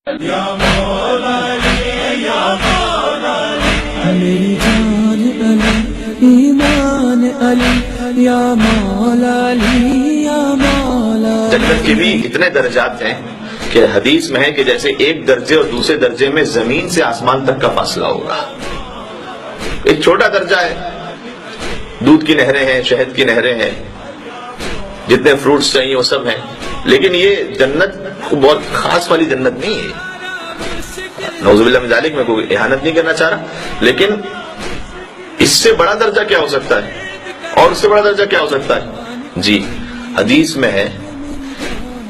یا مولا علی یا مولا علی، میری جان علی ایمان علی یا مولا علی یا مولا علی۔ جنت کے بھی اتنے درجات ہیں کہ حدیث میں ہے کہ جیسے ایک درجے اور دوسرے درجے میں زمین سے آسمان تک کا فاصلہ ہوگا۔ ایک چھوٹا درجہ ہے، دودھ کی نہریں ہیں، شہد کی نہریں ہیں، جتنے فروٹس چاہیے وہ سب ہیں، لیکن یہ جنت بہت خاص والی جنت نہیں ہے۔ نعوذ باللہ من ذالک، میں کوئی اہانت نہیں کرنا چاہ رہا، لیکن اس سے بڑا درجہ کیا ہو سکتا ہے، اور اس سے بڑا درجہ کیا ہو سکتا ہے؟ جی حدیث میں ہے،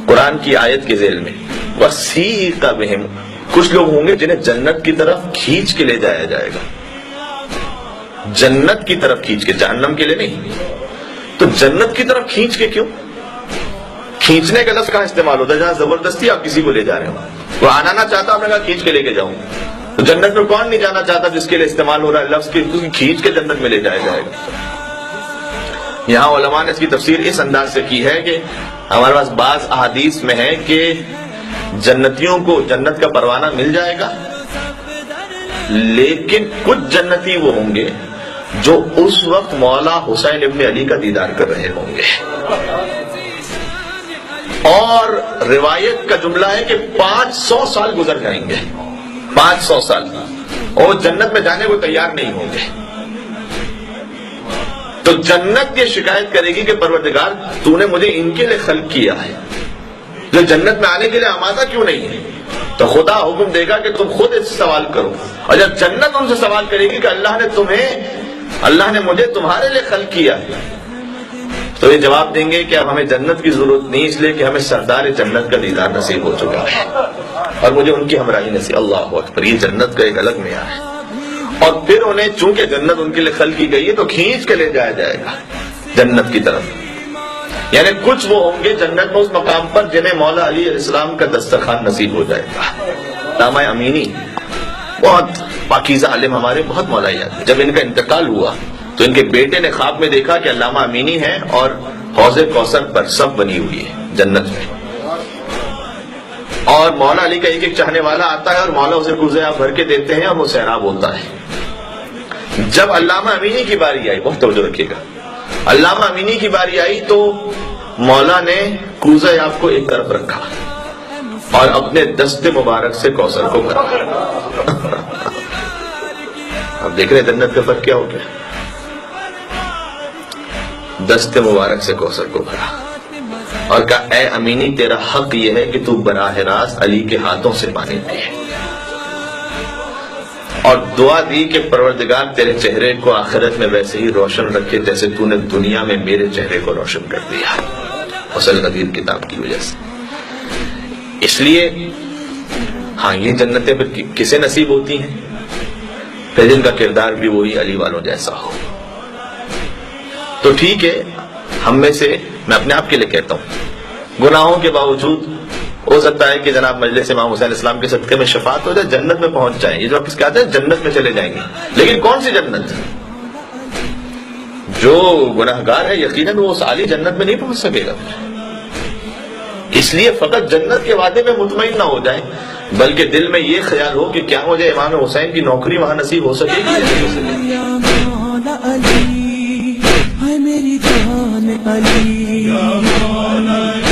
قرآن کی آیت کے ذیل میں، وَسِیقَ بِهِمْ، کچھ لوگ ہوں گے جنہیں جنت کی طرف کھینچ کے لے جایا جائے گا، جنت کی طرف کھینچ کے، جہنم کے لیے نہیں۔ تو جنت کی طرف کھینچ کے کیوں؟ کھینچنے کا لفظ کہاں استعمال ہوتا ہے؟ جہاں زبردستی آپ کسی کو لے جا رہے ہو، وہ آنا نہ چاہتا، آپ نے کہا کھینچ کے لے کے جاؤں۔ تو جنت میں کون نہیں جانا چاہتا جس کے لیے استعمال ہو رہا ہے لفظ کی کھینچ کے جنت میں لے جایا جائے گا۔ یہاں علماء نے اس کی تفسیر اس انداز سے کی ہے کہ ہمارے پاس بعض احادیث میں ہے کہ جنتیوں کو جنت کا پروانہ مل جائے گا، لیکن کچھ جنتی وہ ہوں گے جو اس وقت مولا حسین ابن علی کا دیدار کر رہے ہوں گے، اور روایت کا جملہ ہے کہ 500 سال گزر جائیں گے، 500 سال، اور جنت میں جانے کو تیار نہیں ہوں گے۔ تو جنت یہ شکایت کرے گی کہ پروردگار تو نے مجھے ان کے لیے خلق کیا ہے، جو جنت میں آنے کے لیے آمادہ کیوں نہیں ہے؟ تو خدا حکم دے گا کہ تم خود اس سے سوال کرو، اور جب جنت ان سے سوال کرے گی کہ اللہ نے مجھے تمہارے لیے خلق کیا ہے، تو یہ جواب دیں گے کہ اب ہمیں جنت کی ضرورت نہیں، اس لیے کہ ہمیں سردار جنت کا دیدار نصیب ہو چکا ہے، اور مجھے ان کی ہمراہی نصیب۔ اللہ اکبر، یہ جنت کا ایک الگ معیار ہے۔ اور پھر انہیں چونکہ جنت ان کے لیے خلق کی گئی ہے تو کھینچ کے لے جایا جائے گا جنت کی طرف، یعنی کچھ وہ ہوں گے جنت میں اس مقام پر جنہیں مولا علی علیہ السلام کا دسترخوان نصیب ہو جائے گا۔ علامہ امینی بہت پاکیزہ عالم ہمارے، بہت مولا یاد، جب ان کا انتقال ہوا تو ان کے بیٹے نے خواب میں دیکھا کہ علامہ امینی ہے اور حوض کوثر پر سب بنی ہوئی ہے جنت میں، اور مولا علی کا ایک ایک چاہنے والا آتا ہے اور مولا اسے کوزے آپ بھر کے دیتے ہیں اور وہ سیراب ہوتا ہے۔ جب علامہ امینی کی باری آئی، بہت توجہ رکھیے گا، علامہ امینی کی باری آئی تو مولا نے کوزے آپ کو ایک طرف رکھا اور اپنے دست مبارک سے کوثر کو بھرا۔ اب دیکھ رہے جنت کا فرق کیا ہو گیا، دست مبارک سے کوثر کو بھرا اور کہا اے امینی تیرا حق یہ ہے کہ تو براہ راست علی کے ہاتھوں سے پانی پی، اور دعا دی کہ پروردگار تیرے چہرے کو آخرت میں ویسے ہی روشن رکھے جیسے تو نے دنیا میں میرے چہرے کو روشن کر دیا، فصل غدیر کتاب کی وجہ سے۔ اس لیے ہاں یہ جنتیں پھر کسے نصیب ہوتی ہیں؟ پھر جن کا کردار بھی وہی علی والوں جیسا ہو۔ تو ٹھیک ہے، ہم میں سے، میں اپنے آپ کے لیے کہتا ہوں، گناہوں کے باوجود ہو سکتا ہے کہ جناب مجلس امام حسین اسلام کے صدقے میں شفاعت ہو جائے، جنت میں پہنچ جائیں، یہ جو آپ کس کہتے ہیں جنت میں چلے جائیں گے، لیکن کون سی جنت؟ جو گناہگار ہے یقیناً وہ اس عالی جنت میں نہیں پہنچ سکے گا۔ اس لیے فقط جنت کے وعدے میں مطمئن نہ ہو جائیں، بلکہ دل میں یہ خیال ہو کہ کیا مجھے امام حسین کی نوکری وہاں نصیب ہو سکے گی یا نہیں ہو سکے گی۔ یا مولا علی، اے میری جان علی، یا مولا علی۔